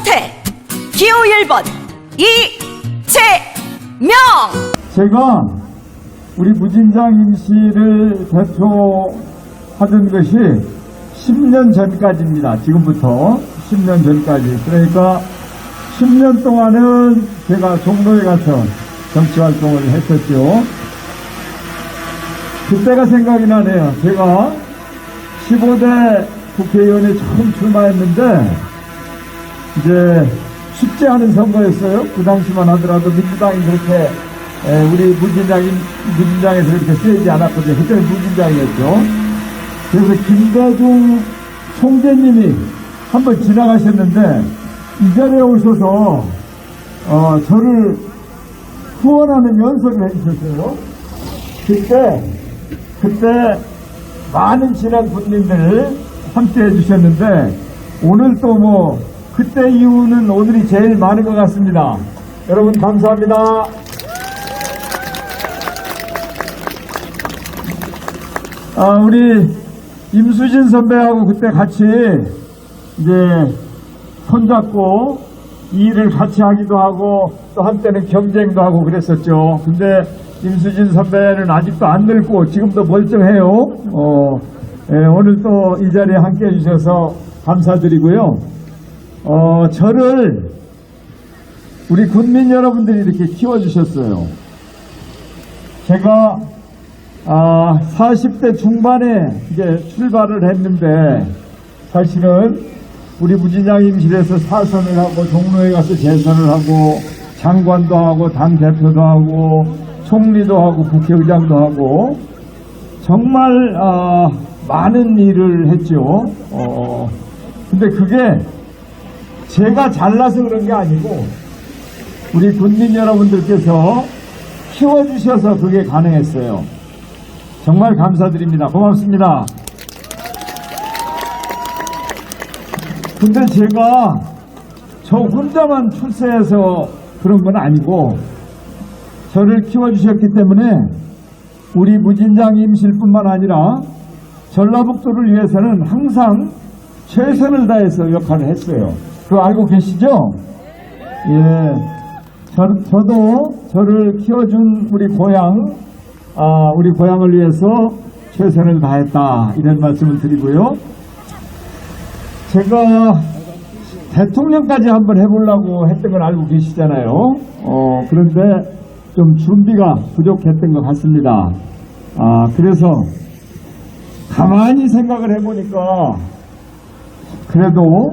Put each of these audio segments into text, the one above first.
김용태, 기호 1번 이채명. 제가 우리 무진장 임시를 대표하던 것이 10년 전까지입니다. 지금부터 10년 전까지. 그러니까 10년 동안은 제가 종로에 가서 정치활동을 했었죠. 그때가 생각이 나네요. 제가 15대 국회의원에 처음 출마했는데 이제 쉽지 않은 선거였어요. 그 당시만 하더라도 민주당이 그렇게 우리 무진장에서 그렇게 세지 않았거든요. 그때는 무진장이었죠. 그래서 김대중 총재님이 한번 지나가셨는데 이 자리에 오셔서 저를 후원하는 연설을 해주셨어요. 그때 많은 친한 군민들 함께 해주셨는데 오늘 또 뭐 그때 이후는 오늘이 제일 많은 것 같습니다. 여러분 감사합니다. 우리 임수진 선배하고 그때 같이 이제 손잡고 일을 같이 하기도 하고 또 한때는 경쟁도 하고 그랬었죠. 근데 임수진 선배는 아직도 안 늙고 지금도 멀쩡해요. 오늘 또 이 자리에 함께 해주셔서 감사드리고요. 저를 우리 군민 여러분들이 이렇게 키워주셨어요. 제가 40대 중반에 이제 출발을 했는데 사실은 우리 무진장 임실에서 사선을 하고 종로에 가서 재선을 하고 장관도 하고 당대표도 하고 총리도 하고 국회의장도 하고 정말 많은 일을 했죠. 근데 그게 제가 잘나서 그런 게 아니고 우리 군민 여러분들께서 키워주셔서 그게 가능했어요. 정말 감사드립니다. 고맙습니다. 근데 제가 저 혼자만 출세해서 그런 건 아니고 저를 키워주셨기 때문에 우리 무진장 임실뿐만 아니라 전라북도를 위해서는 항상 최선을 다해서 역할을 했어요. 그거 알고 계시죠? 예. 저도 저를 키워준 우리 고향을 위해서 최선을 다했다. 이런 말씀을 드리고요. 제가 대통령까지 한번 해보려고 했던 걸 알고 계시잖아요. 그런데 좀 준비가 부족했던 것 같습니다. 그래서 가만히 생각을 해보니까 그래도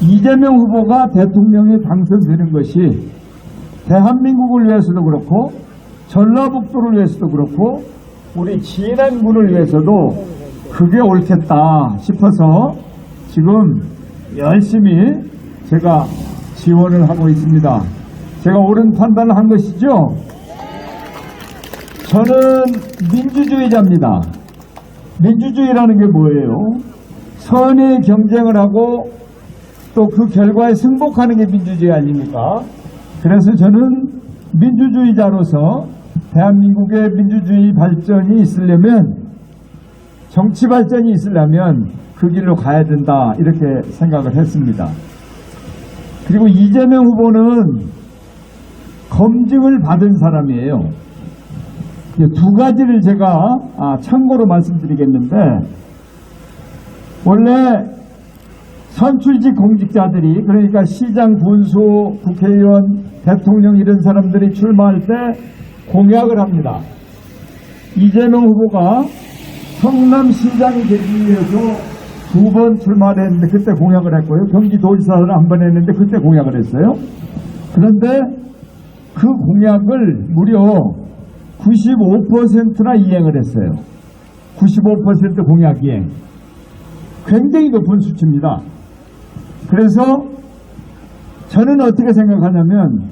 이재명 후보가 대통령에 당선되는 것이 대한민국을 위해서도 그렇고 전라북도를 위해서도 그렇고 우리 진안군을 위해서도 그게 옳겠다 싶어서 지금 열심히 제가 지원을 하고 있습니다. 제가 옳은 판단을 한 것이죠. 저는 민주주의자입니다. 민주주의라는 게 뭐예요? 선의 경쟁을 하고 또 그 결과에 승복하는 게 민주주의 아닙니까? 그래서 저는 민주주의자로서 대한민국의 민주주의 발전이 있으려면 정치 발전이 있으려면 그 길로 가야 된다 이렇게 생각을 했습니다. 그리고 이재명 후보는 검증을 받은 사람이에요. 두 가지를 제가 참고로 말씀드리겠는데 원래 선출직 공직자들이 그러니까 시장, 군수, 국회의원, 대통령 이런 사람들이 출마할 때 공약을 합니다. 이재명 후보가 성남시장이 되기 위해서 2번 출마를 했는데 그때 공약을 했고요. 경기도지사를 한 번 했는데 그때 공약을 했어요. 그런데 그 공약을 무려 95%나 이행을 했어요. 95% 공약 이행. 굉장히 높은 수치입니다. 그래서 저는 어떻게 생각하냐면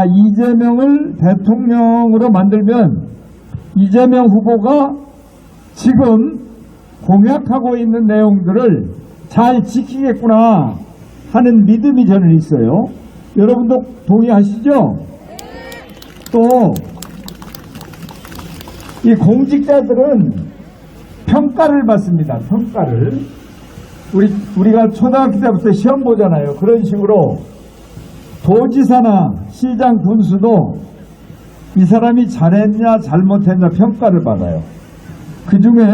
이재명을 대통령으로 만들면 이재명 후보가 지금 공약하고 있는 내용들을 잘 지키겠구나 하는 믿음이 저는 있어요. 여러분도 동의하시죠? 또 이 공직자들은 평가를 받습니다. 평가를. 우리가 초등학교 때부터 시험 보잖아요. 그런 식으로 도지사나 시장 군수도 이 사람이 잘했냐 잘못했냐 평가를 받아요. 그 중에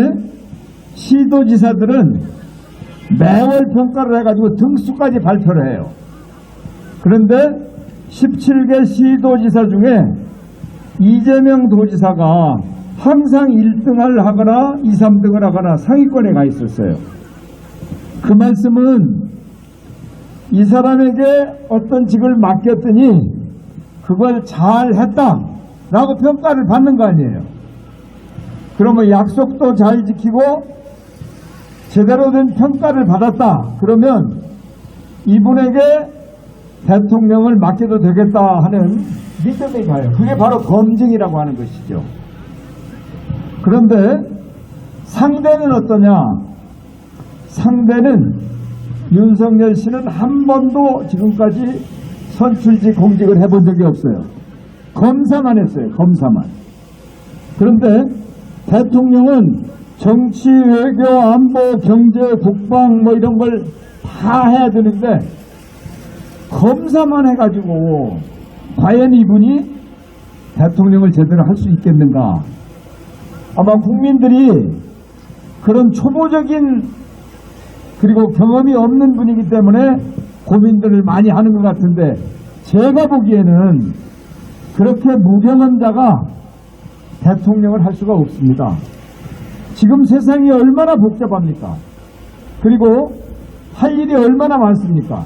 시도지사들은 매월 평가를 해가지고 등수까지 발표를 해요. 그런데 17개 시도지사 중에 이재명 도지사가 항상 1등을 하거나 2, 3등을 하거나 상위권에 가 있었어요. 그 말씀은 이 사람에게 어떤 직을 맡겼더니 그걸 잘했다라고 평가를 받는 거 아니에요. 그러면 약속도 잘 지키고 제대로 된 평가를 받았다. 그러면 이분에게 대통령을 맡겨도 되겠다 하는 믿음이 가요. 그게 바로 검증이라고 하는 것이죠. 그런데 상대는 어떠냐? 상대는 윤석열 씨는 한 번도 지금까지 선출직 공직을 해본 적이 없어요. 검사만 했어요. 검사만. 그런데 대통령은 정치, 외교, 안보, 경제, 국방 뭐 이런 걸 다 해야 되는데 검사만 해가지고 과연 이분이 대통령을 제대로 할 수 있겠는가? 아마 국민들이 그런 초보적인 그리고 경험이 없는 분이기 때문에 고민들을 많이 하는 것 같은데 제가 보기에는 그렇게 무경한 자가 대통령을 할 수가 없습니다. 지금 세상이 얼마나 복잡합니까? 그리고 할 일이 얼마나 많습니까?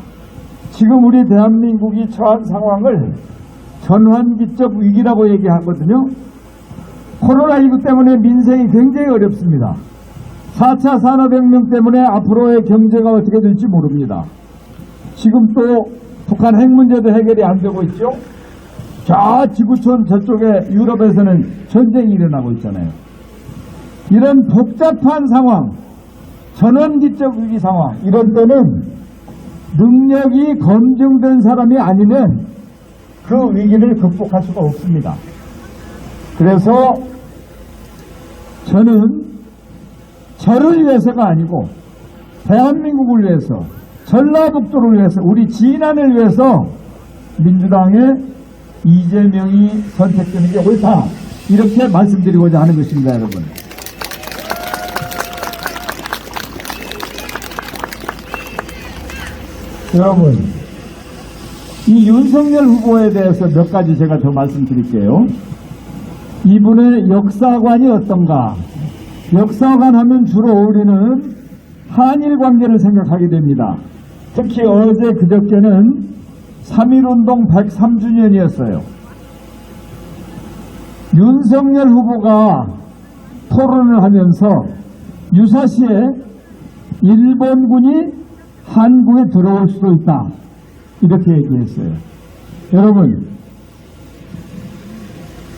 지금 우리 대한민국이 처한 상황을 전환기적 위기라고 얘기하거든요. 코로나19 때문에 민생이 굉장히 어렵습니다. 4차 산업혁명 때문에 앞으로의 경제가 어떻게 될지 모릅니다. 지금 또 북한 핵 문제도 해결이 안 되고 있죠. 저 지구촌 저쪽에 유럽에서는 전쟁이 일어나고 있잖아요. 이런 복잡한 상황, 전환기적 위기 상황, 이런 때는 능력이 검증된 사람이 아니면 그 위기를 극복할 수가 없습니다. 그래서 저는 저를 위해서가 아니고 대한민국을 위해서, 전라북도를 위해서, 우리 진안을 위해서 민주당의 이재명이 선택되는 게 옳다, 이렇게 말씀드리고자 하는 것입니다. 여러분, 여러분, 이 윤석열 후보에 대해서 몇 가지 제가 더 말씀드릴게요. 이분의 역사관이 어떤가? 역사관 하면 주로 우리는 한일 관계를 생각하게 됩니다. 특히 어제 그저께는 3.1운동 103주년이었어요. 윤석열 후보가 토론을 하면서 유사시에 일본군이 한국에 들어올 수도 있다, 이렇게 얘기했어요. 여러분,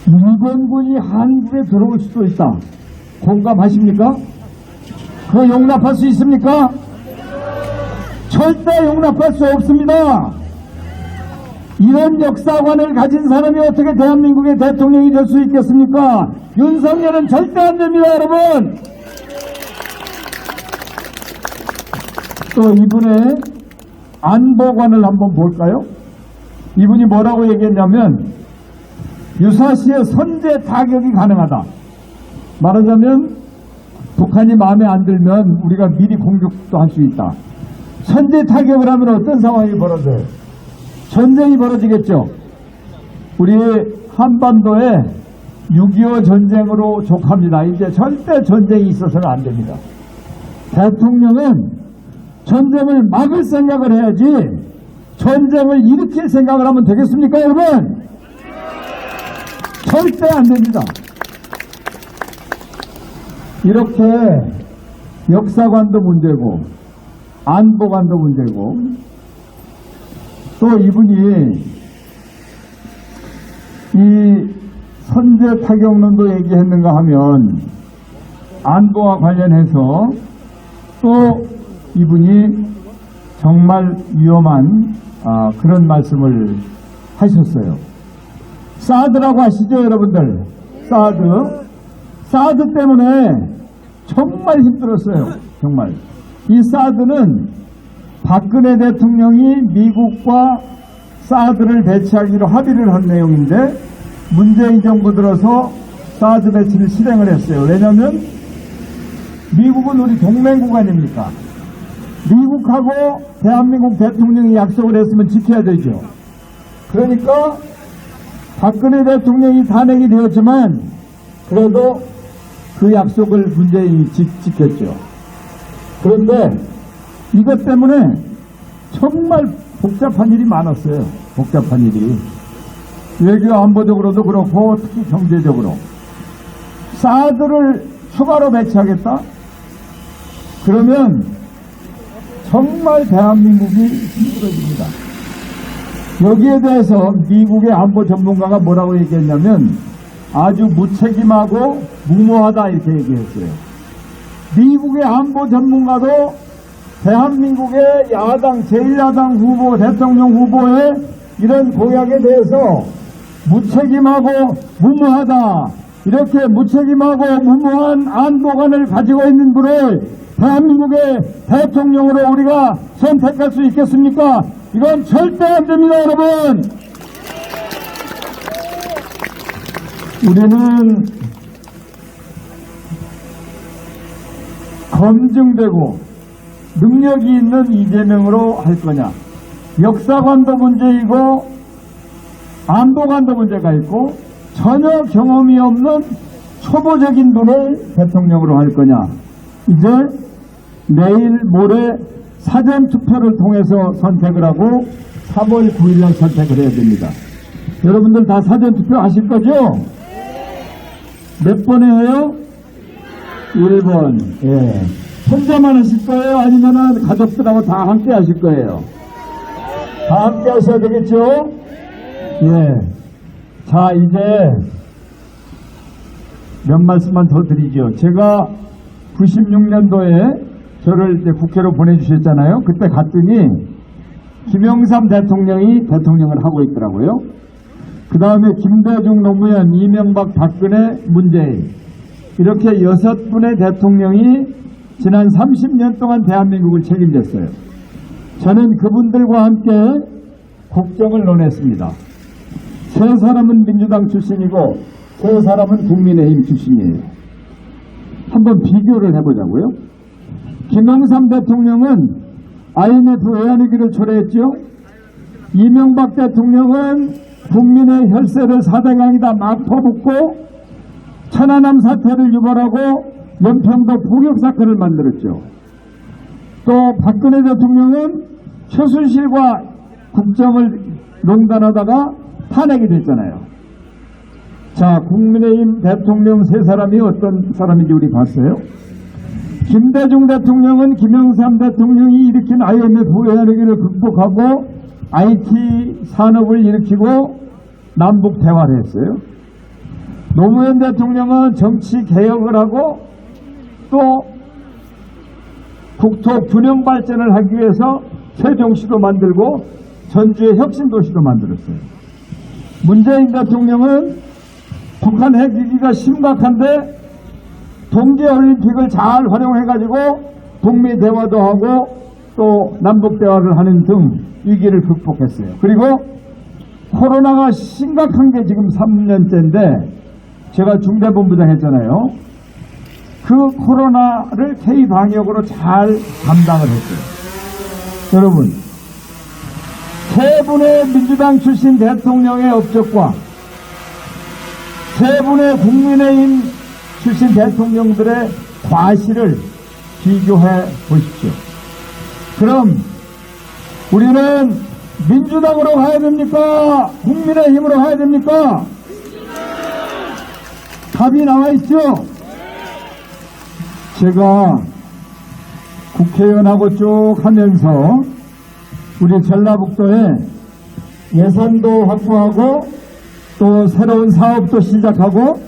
일본군이 한국에 들어올 수도 있다, 공감하십니까? 그거 용납할 수 있습니까? 절대 용납할 수 없습니다. 이런 역사관을 가진 사람이 어떻게 대한민국의 대통령이 될 수 있겠습니까? 윤석열은 절대 안 됩니다, 여러분. 또 이분의 안보관을 한번 볼까요? 이분이 뭐라고 얘기했냐면 유사시에 선제 타격이 가능하다. 말하자면 북한이 마음에 안 들면 우리가 미리 공격도 할 수 있다. 선제 타격을 하면 어떤 상황이 벌어져요? 전쟁이 벌어지겠죠. 우리 한반도에 6.25 전쟁으로 족합니다. 이제 절대 전쟁이 있어서는 안 됩니다. 대통령은 전쟁을 막을 생각을 해야지 전쟁을 일으킬 생각을 하면 되겠습니까, 여러분? 절대 안 됩니다. 이렇게 역사관도 문제고 안보관도 문제고, 또 이분이 이 선제 타격론도 얘기했는가 하면 안보와 관련해서 또 이분이 정말 위험한 그런 말씀을 하셨어요. 사드라고 아시죠, 여러분들? 사드 때문에 정말 힘들었어요. 정말 이 사드는 박근혜 대통령이 미국과 사드를 배치하기로 합의를 한 내용인데 문재인 정부 들어서 사드 배치를 실행을 했어요. 왜냐하면 미국은 우리 동맹국 아닙니까? 미국하고 대한민국 대통령이 약속을 했으면 지켜야 되죠. 그러니까 박근혜 대통령이 탄핵이 되었지만 그래도 그 약속을 문재인이 지켰죠. 그런데 이것 때문에 정말 복잡한 일이 많았어요. 복잡한 일이. 외교 안보적으로도 그렇고 특히 경제적으로. 사드를 추가로 배치하겠다? 그러면 정말 대한민국이 힘들어집니다. 여기에 대해서 미국의 안보 전문가가 뭐라고 얘기했냐면 아주 무책임하고 무모하다 이렇게 얘기했어요. 미국의 안보 전문가도 대한민국의 야당, 제1야당 후보, 대통령 후보의 이런 공약에 대해서 무책임하고 무모하다. 이렇게 무책임하고 무모한 안보관을 가지고 있는 분을 대한민국의 대통령으로 우리가 선택할 수 있겠습니까? 이건 절대 안 됩니다, 여러분! 우리는 검증되고 능력이 있는 이재명으로 할 거냐. 역사관도 문제이고 안보관도 문제가 있고 전혀 경험이 없는 초보적인 분을 대통령으로 할 거냐. 이제 내일 모레 사전투표를 통해서 선택을 하고 3월 9일날 선택을 해야 됩니다. 여러분들 다 사전투표 하실 거죠? 몇 번에 해요? 1번. 예. 혼자만 하실 거예요? 아니면 가족들하고 다 함께 하실 거예요? 다 함께 하셔야 되겠죠? 예. 자, 이제 몇 말씀만 더 드리죠. 제가 96년도에 저를 이제 국회로 보내주셨잖아요. 그때 갔더니 김영삼 대통령이 대통령을 하고 있더라고요. 그 다음에 김대중, 노무현, 이명박, 박근혜, 문재인 이렇게 6분의 대통령이 지난 30년 동안 대한민국을 책임졌어요. 저는 그분들과 함께 국정을 논했습니다. 세 사람은 민주당 출신이고 세 사람은 국민의힘 출신이에요. 한번 비교를 해보자고요. 김영삼 대통령은 IMF 외환위기를 초래했죠. 이명박 대통령은 국민의 혈세를 4대강이다 막 퍼붓고 천안함 사태를 유발하고 연평도 포격사건을 만들었죠. 또 박근혜 대통령은 최순실과 국정을 농단하다가 탄핵이 됐잖아요. 자, 국민의힘 대통령 세 사람이 어떤 사람인지 우리 봤어요. 김대중 대통령은 김영삼 대통령이 일으킨 IMF 외환위기를 극복하고 IT 산업을 일으키고 남북 대화를 했어요. 노무현 대통령은 정치 개혁을 하고 또 국토 균형 발전을 하기 위해서 세종시도 만들고 전주의 혁신도시도 만들었어요. 문재인 대통령은 북한 핵위기가 심각한데 동계올림픽을 잘 활용해가지고 북미 대화도 하고 또 남북 대화를 하는 등 위기를 극복했어요. 그리고 코로나가 심각한 게 지금 3년째인데 제가 중대본부장 했잖아요. 그 코로나를 K방역으로 잘 감당을 했어요. 여러분, 세 분의 민주당 출신 대통령의 업적과 세 분의 국민의힘 출신 대통령들의 과실을 비교해 보십시오. 그럼 우리는 민주당으로 가야 됩니까? 국민의힘으로 가야 됩니까? 답이 나와 있죠? 제가 국회의원하고 쭉 하면서 우리 전라북도에 예산도 확보하고 또 새로운 사업도 시작하고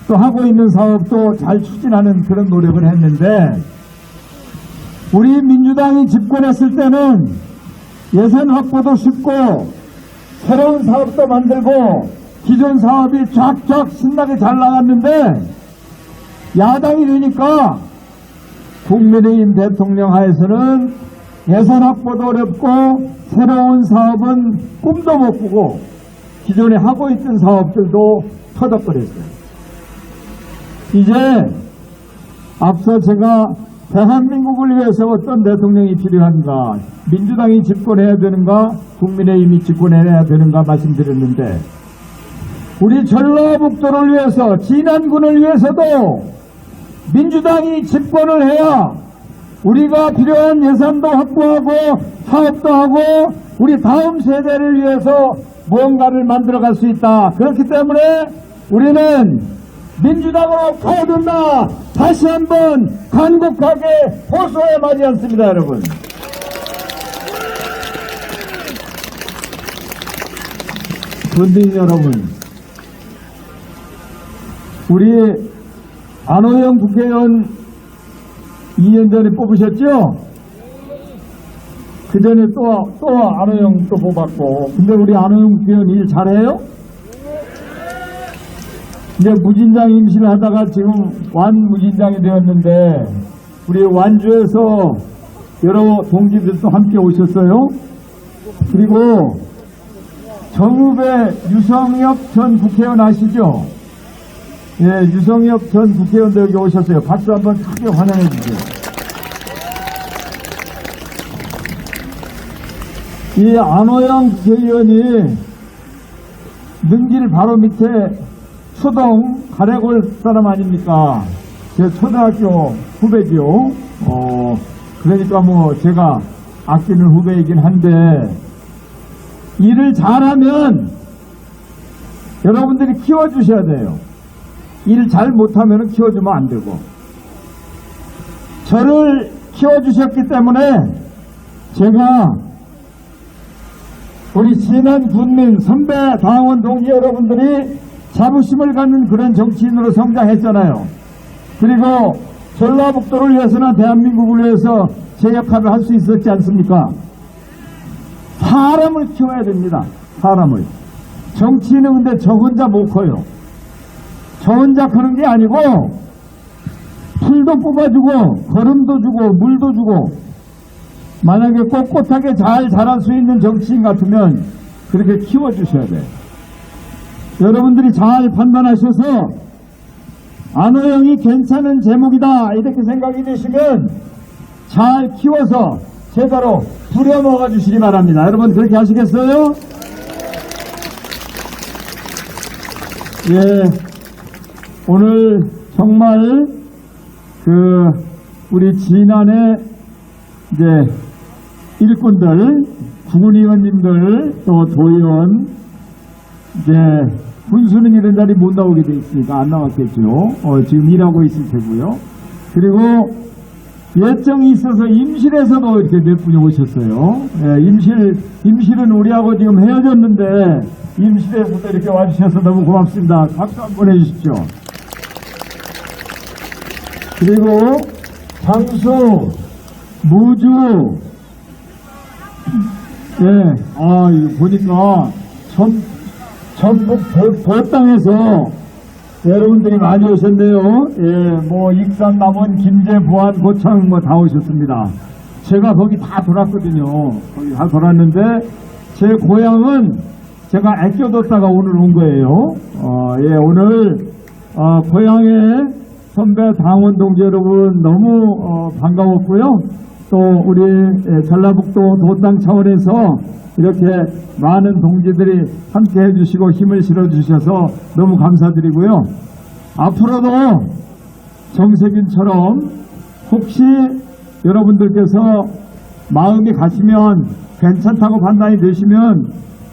또 하고 있는 사업도 잘 추진하는 그런 노력을 했는데 우리 민주당이 집권했을 때는 예산 확보도 쉽고 새로운 사업도 만들고 기존 사업이 쫙쫙 신나게 잘 나갔는데 야당이 되니까 국민의힘 대통령 하에서는 예산 확보도 어렵고 새로운 사업은 꿈도 못 꾸고 기존에 하고 있던 사업들도 터덕거렸어요. 이제 앞서 제가 대한민국을 위해서 어떤 대통령이 필요한가, 민주당이 집권해야 되는가, 국민의힘이 집권해야 되는가 말씀드렸는데, 우리 전라북도를 위해서, 진안군을 위해서도 민주당이 집권을 해야 우리가 필요한 예산도 확보하고 사업도 하고 우리 다음 세대를 위해서 무언가를 만들어갈 수 있다. 그렇기 때문에 우리는 민주당으로 가야 된다. 다시 한번 간곡하게 호소해 마지 않습니다, 여러분. 군민 여러분, 우리 안호영 국회의원 2년 전에 뽑으셨죠? 그 전에 또 안호영 또 뽑았고, 근데 우리 안호영 국회의원 일 잘해요? 이제 무진장 임시를 하다가 지금 완무진장이 되었는데, 우리 완주에서 여러 동지들도 함께 오셨어요. 그리고 정읍의 유성혁 전 국회의원 아시죠? 예, 유성혁 전 국회의원도 여기 오셨어요. 박수 한번 크게 환영해 주세요. 이 안호영 국회의원이 능길 바로 밑에 초동 가래골 사람 아닙니까? 제 초등학교 후배죠. 그러니까 뭐 제가 아끼는 후배이긴 한데, 일을 잘하면 여러분들이 키워주셔야 돼요. 일 잘 못하면 키워주면 안 되고, 저를 키워주셨기 때문에 제가 우리 진안 군민 선배 당원 동지 여러분들이 자부심을 갖는 그런 정치인으로 성장했잖아요. 그리고 전라북도를 위해서나 대한민국을 위해서 제 역할을 할 수 있었지 않습니까? 사람을 키워야 됩니다. 사람을. 정치인은 근데 저 혼자 못 커요. 저 혼자 크는 게 아니고 풀도 뽑아주고 거름도 주고 물도 주고, 만약에 꼿꼿하게 잘 자랄 수 있는 정치인 같으면 그렇게 키워주셔야 돼요. 여러분들이 잘 판단하셔서 안호영이 괜찮은 제목이다 이렇게 생각이 되시면 잘 키워서 제대로 부려먹어 주시기 바랍니다. 여러분 그렇게 하시겠어요? 예, 오늘 정말 우리 진안의 이제 일꾼들, 구의원님들, 또 도의원, 이제 군수는 이런 자리 못 나오게 돼 있으니까 안 나왔겠죠. 지금 일하고 있을 테고요. 그리고 예정이 있어서 임실에서도 이렇게 몇 분이 오셨어요. 예, 임실은 우리하고 지금 헤어졌는데 임실에서도 이렇게 와주셔서 너무 고맙습니다. 박수 한번 해주십시오. 그리고 장수, 무주, 예, 이거 보니까 전북 보땅에서 여러분들이 많이 오셨네요. 예, 뭐 익산, 남원, 김제, 부안, 고창 뭐 다 오셨습니다. 제가 거기 다 돌았거든요. 거기 다 돌았는데 제 고향은 제가 아껴뒀다가 오늘 온 거예요. 예, 오늘 고향의 선배 당원 동지 여러분 너무 반가웠고요. 또 우리 전라북도 도당 차원에서 이렇게 많은 동지들이 함께 해주시고 힘을 실어주셔서 너무 감사드리고요. 앞으로도 정세균처럼 혹시 여러분들께서 마음이 가시면 괜찮다고 판단이 되시면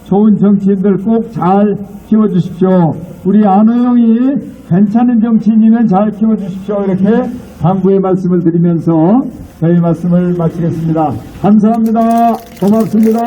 좋은 정치인들 꼭 잘 키워주십시오. 우리 안호영이 괜찮은 정치인이면 잘 키워주십시오. 이렇게 당부의 말씀을 드리면서 저희 말씀을 마치겠습니다. 감사합니다. 고맙습니다.